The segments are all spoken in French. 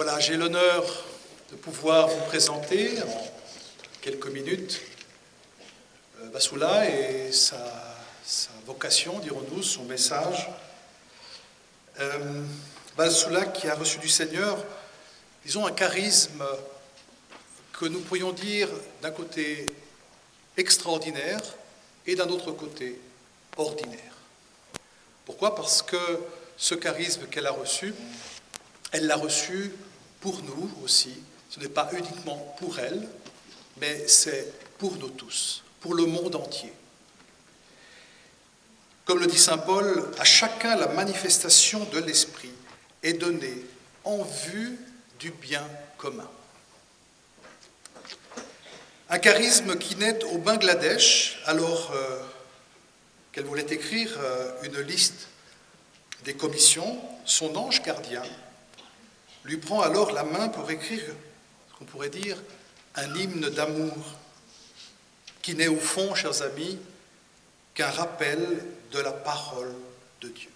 Voilà, j'ai l'honneur de pouvoir vous présenter en quelques minutes Vassoula et sa vocation, dirons-nous, son message. Vassoula qui a reçu du Seigneur, disons, un charisme que nous pourrions dire d'un côté extraordinaire et d'un autre côté ordinaire. Pourquoi ? Parce que ce charisme qu'elle a reçu, elle l'a reçu pour nous aussi. Ce n'est pas uniquement pour elle, mais c'est pour nous tous, pour le monde entier. Comme le dit saint Paul, à chacun la manifestation de l'Esprit est donnée en vue du bien commun. Un charisme qui naît au Bangladesh, alors qu'elle voulait écrire une liste des commissions, son ange gardien lui prend alors la main pour écrire, ce qu'on pourrait dire, un hymne d'amour, qui n'est au fond, chers amis, qu'un rappel de la parole de Dieu.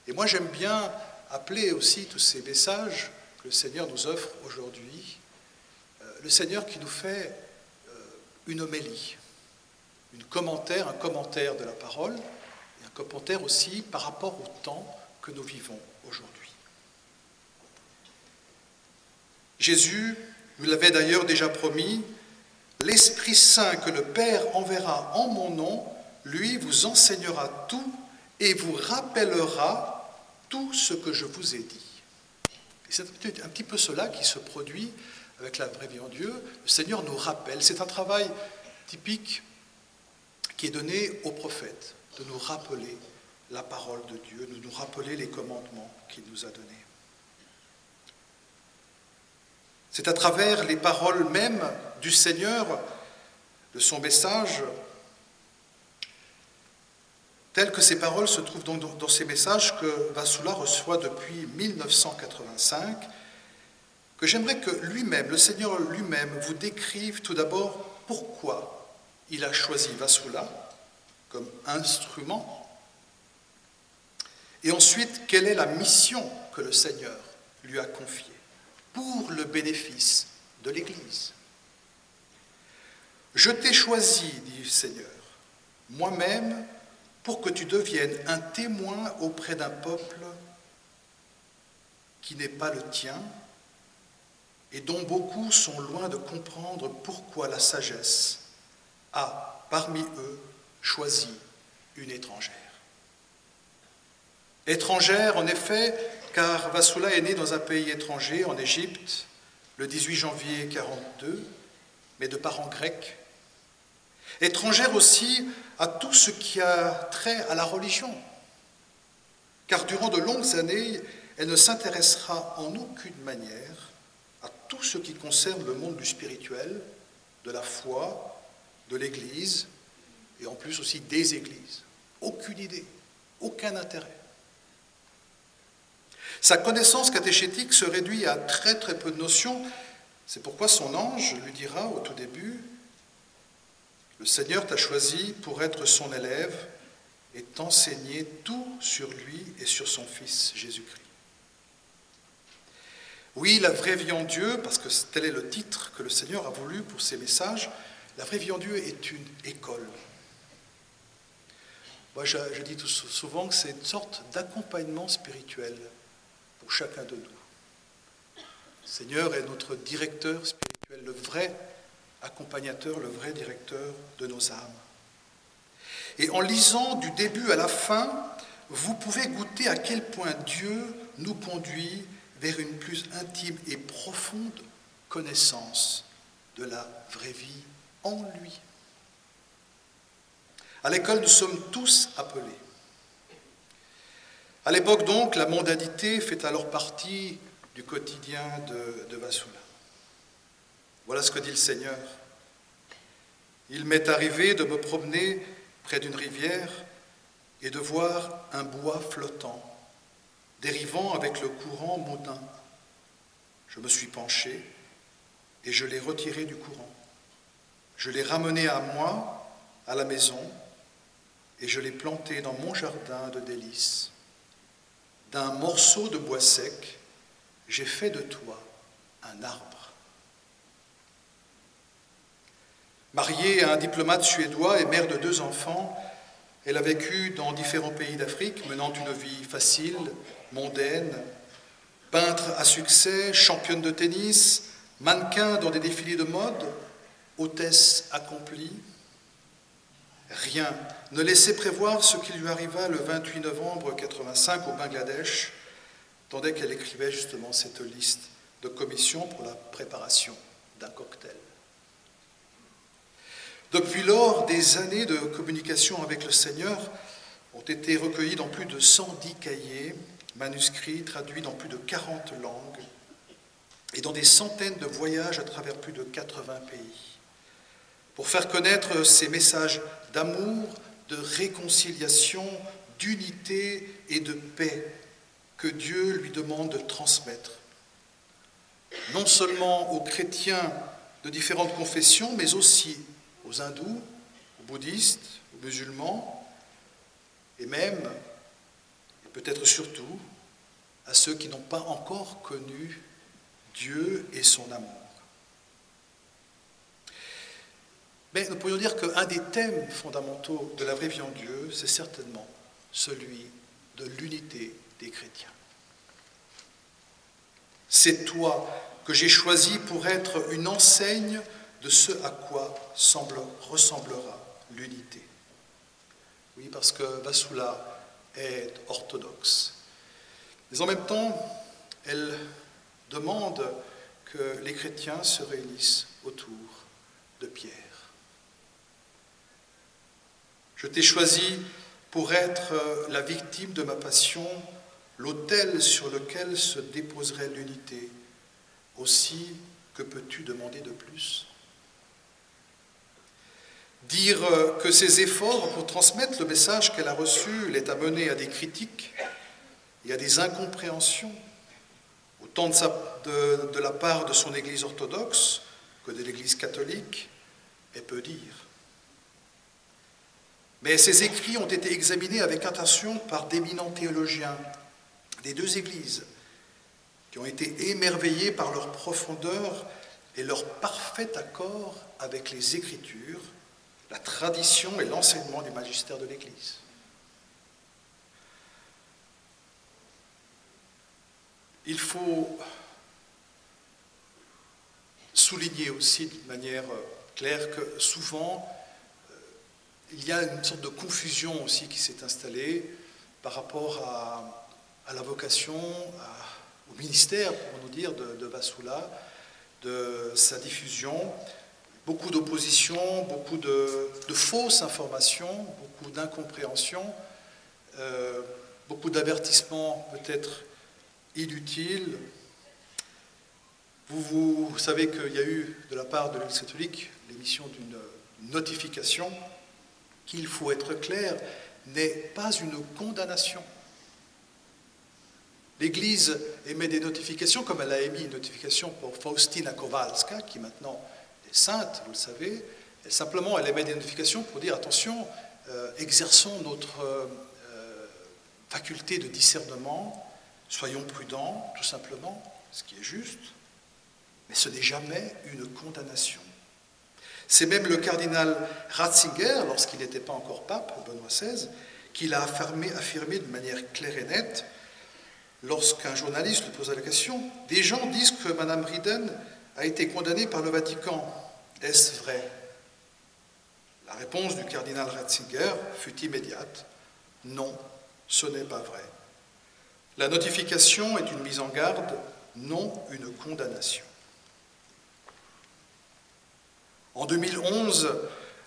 Et moi j'aime bien appeler aussi tous ces messages que le Seigneur nous offre aujourd'hui, le Seigneur qui nous fait une homélie, un commentaire de la parole, et un commentaire aussi par rapport au temps que nous vivons aujourd'hui. Jésus nous l'avait d'ailleurs déjà promis, « L'Esprit Saint que le Père enverra en mon nom, lui vous enseignera tout et vous rappellera tout ce que je vous ai dit. » Et c'est un petit peu cela qui se produit avec la vraie vie en Dieu. Le Seigneur nous rappelle, c'est un travail typique qui est donné aux prophètes, de nous rappeler la parole de Dieu, de nous rappeler les commandements qu'il nous a donnés. C'est à travers les paroles mêmes du Seigneur, de son message, telles que ces paroles se trouvent donc dans ces messages que Vassoula reçoit depuis 1985, que j'aimerais que lui-même, le Seigneur lui-même, vous décrive tout d'abord pourquoi il a choisi Vassoula comme instrument, et ensuite quelle est la mission que le Seigneur lui a confiée pour le bénéfice de l'Église. « Je t'ai choisi, dit le Seigneur, moi-même, pour que tu deviennes un témoin auprès d'un peuple qui n'est pas le tien et dont beaucoup sont loin de comprendre pourquoi la sagesse a, parmi eux, choisi une étrangère. » Étrangère, en effet, car Vassoula est né dans un pays étranger, en Égypte, le 18 janvier 1942, mais de parents grecs. Étrangère aussi à tout ce qui a trait à la religion, car durant de longues années, elle ne s'intéressera en aucune manière à tout ce qui concerne le monde du spirituel, de la foi, de l'Église, et en plus aussi des églises. Aucune idée, aucun intérêt. Sa connaissance catéchétique se réduit à très très peu de notions. C'est pourquoi son ange lui dira au tout début « Le Seigneur t'a choisi pour être son élève et t'enseigner tout sur lui et sur son Fils Jésus-Christ. » Oui, la vraie vie en Dieu, parce que tel est le titre que le Seigneur a voulu pour ses messages, la vraie vie en Dieu est une école. Moi, je dis tout souvent que c'est une sorte d'accompagnement spirituel pour chacun de nous. Le Seigneur est notre directeur spirituel, le vrai accompagnateur, le vrai directeur de nos âmes. Et en lisant du début à la fin, vous pouvez goûter à quel point Dieu nous conduit vers une plus intime et profonde connaissance de la vraie vie en lui. À l'école, nous sommes tous appelés. À l'époque donc, la mondanité fait alors partie du quotidien de Vassoula. Voilà ce que dit le Seigneur. « Il m'est arrivé de me promener près d'une rivière et de voir un bois flottant, dérivant avec le courant mondain. Je me suis penché et je l'ai retiré du courant. Je l'ai ramené à moi, à la maison, et je l'ai planté dans mon jardin de délices. D'un morceau de bois sec, j'ai fait de toi un arbre. Mariée à un diplomate suédois et mère de 2 enfants, elle a vécu dans différents pays d'Afrique, menant une vie facile, mondaine, peintre à succès, championne de tennis, mannequin dans des défilés de mode, hôtesse accomplie. Rien ne laissait prévoir ce qui lui arriva le 28 novembre 1985 au Bangladesh, tandis qu'elle écrivait justement cette liste de commissions pour la préparation d'un cocktail. Depuis lors, des années de communication avec le Seigneur ont été recueillies dans plus de 110 cahiers, manuscrits, traduits dans plus de 40 langues et dans des centaines de voyages à travers plus de 80 pays, pour faire connaître ces messages d'amour, de réconciliation, d'unité et de paix que Dieu lui demande de transmettre, non seulement aux chrétiens de différentes confessions, mais aussi aux hindous, aux bouddhistes, aux musulmans, et même, et peut-être surtout, à ceux qui n'ont pas encore connu Dieu et son amour. Mais nous pourrions dire qu'un des thèmes fondamentaux de la vraie vie en Dieu, c'est certainement celui de l'unité des chrétiens. C'est toi que j'ai choisi pour être une enseigne de ce à quoi ressemblera l'unité. Oui, parce que Vasula est orthodoxe. Mais en même temps, elle demande que les chrétiens se réunissent autour de Pierre. Je t'ai choisi pour être la victime de ma passion, l'autel sur lequel se déposerait l'unité. Aussi, que peux-tu demander de plus ? Dire que ses efforts pour transmettre le message qu'elle a reçu l'est amené à des critiques et à des incompréhensions, autant de la part de son Église orthodoxe que de l'Église catholique, est peu dire. Mais ces écrits ont été examinés avec attention par d'éminents théologiens des 2 Églises, qui ont été émerveillés par leur profondeur et leur parfait accord avec les Écritures, la tradition et l'enseignement du magistère de l'Église. Il faut souligner aussi de manière claire que souvent, il y a une sorte de confusion aussi qui s'est installée par rapport à la vocation, au ministère, pour nous dire, de Vasula, de sa diffusion. Beaucoup d'opposition, beaucoup de fausses informations, beaucoup d'incompréhension, beaucoup d'avertissements peut-être inutiles. Vous savez qu'il y a eu de la part de l'Église catholique l'émission d'une notification qui, il faut être clair, n'est pas une condamnation. L'Église émet des notifications, comme elle a émis une notification pour Faustina Kowalska, qui maintenant est sainte, vous le savez. Elle émet des notifications pour dire, attention, exerçons notre faculté de discernement, soyons prudents, tout simplement, ce qui est juste, mais ce n'est jamais une condamnation. C'est même le cardinal Ratzinger, lorsqu'il n'était pas encore pape, Benoît XVI, qui l'a affirmé de manière claire et nette. Lorsqu'un journaliste lui posa la question, des gens disent que Mme Rieden a été condamnée par le Vatican. Est-ce vrai ? La réponse du cardinal Ratzinger fut immédiate. Non, ce n'est pas vrai. La notification est une mise en garde, non une condamnation. En 2011,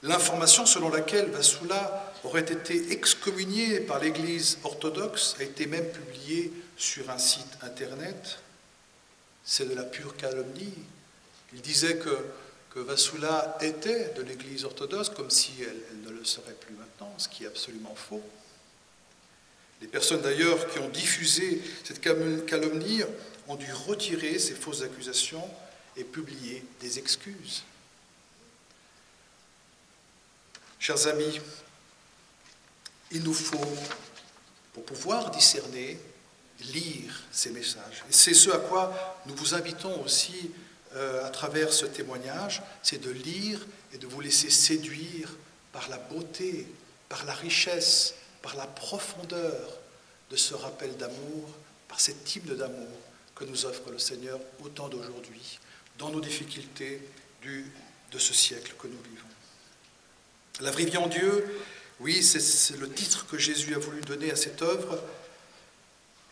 l'information selon laquelle Vasula aurait été excommunié par l'Église orthodoxe a été même publiée sur un site internet. C'est de la pure calomnie. Il disait que Vasula était de l'Église orthodoxe, comme si elle ne le serait plus maintenant, ce qui est absolument faux. Les personnes d'ailleurs qui ont diffusé cette calomnie ont dû retirer ces fausses accusations et publier des excuses. Chers amis, il nous faut, pour pouvoir discerner lire ces messages. Et c'est ce à quoi nous vous invitons aussi à travers ce témoignage, c'est de lire et de vous laisser séduire par la beauté, par la richesse, par la profondeur de ce rappel d'amour, par cet hymne d'amour que nous offre le Seigneur au temps d'aujourd'hui, dans nos difficultés de ce siècle que nous vivons. La vraie vie en Dieu, oui, c'est le titre que Jésus a voulu donner à cette œuvre,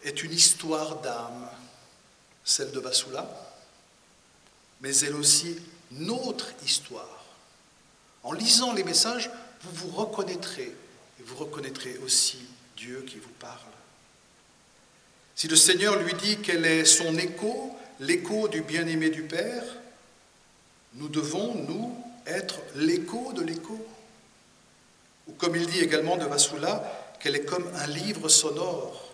est une histoire d'âme, celle de Vassula, mais elle aussi notre histoire. En lisant les messages, vous vous reconnaîtrez, et vous reconnaîtrez aussi Dieu qui vous parle. Si le Seigneur lui dit quel est son écho, l'écho du bien-aimé du Père, nous devons, nous, être l'écho de l'écho. Ou comme il dit également de Vassula, qu'elle est comme un livre sonore,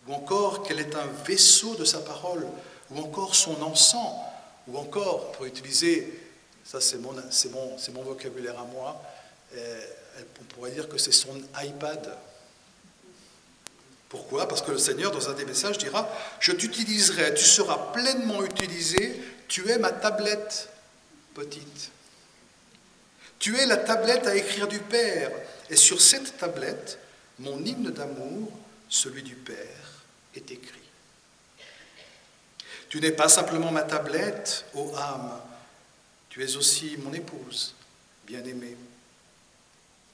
ou encore qu'elle est un vaisseau de sa parole, ou encore son encens, ou encore, pour utiliser, ça c'est mon vocabulaire à moi, on pourrait dire que c'est son iPad. Pourquoi? Parce que le Seigneur, dans un des messages, dira « Je t'utiliserai, tu seras pleinement utilisé, tu es ma tablette petite. Tu es la tablette à écrire du Père, et sur cette tablette, mon hymne d'amour, celui du Père, est écrit. Tu n'es pas simplement ma tablette, ô âme, tu es aussi mon épouse, bien-aimée,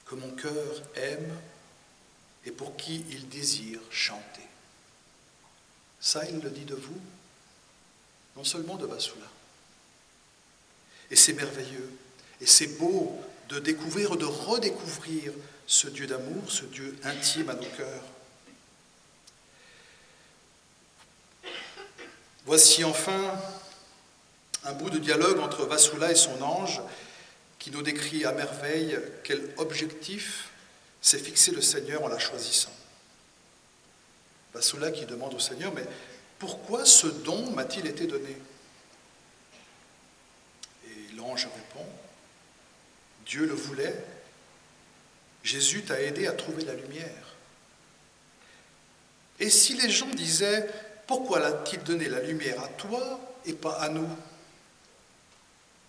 que mon cœur aime et pour qui il désire chanter. » Ça, il le dit de vous, non seulement de Vassula. Et c'est merveilleux, et c'est beau de découvrir, de redécouvrir ce Dieu d'amour, ce Dieu intime à nos cœurs. Voici enfin un bout de dialogue entre Vassula et son ange qui nous décrit à merveille quel objectif s'est fixé le Seigneur en la choisissant. Vassula qui demande au Seigneur, mais pourquoi ce don m'a-t-il été donné? Et l'ange répond, Dieu le voulait, Jésus t'a aidé à trouver la lumière. Et si les gens disaient, pourquoi l'a-t-il donné la lumière à toi et pas à nous?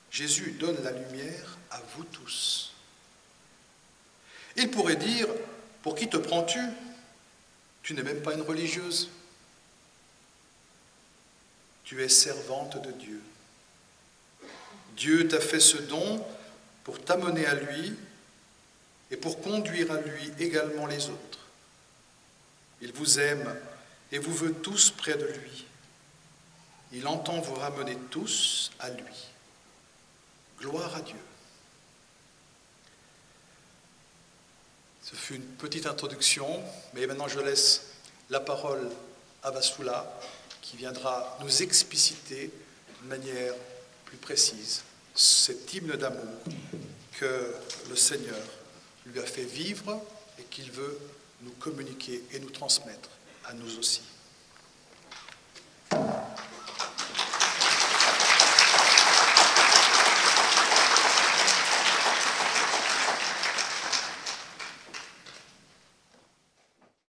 Jésus donne la lumière à vous tous. Il pourrait dire, pour qui te prends-tu? Tu n'es même pas une religieuse. Tu es servante de Dieu. Dieu t'a fait ce don pour t'amener à lui et pour conduire à lui également les autres. Il vous aime et vous veut tous près de lui. Il entend vous ramener tous à lui. Gloire à Dieu. Ce fut une petite introduction, mais maintenant je laisse la parole à Vassula qui viendra nous expliciter de manière plus précise cet hymne d'amour que le Seigneur lui a fait vivre et qu'il veut nous communiquer et nous transmettre à nous aussi.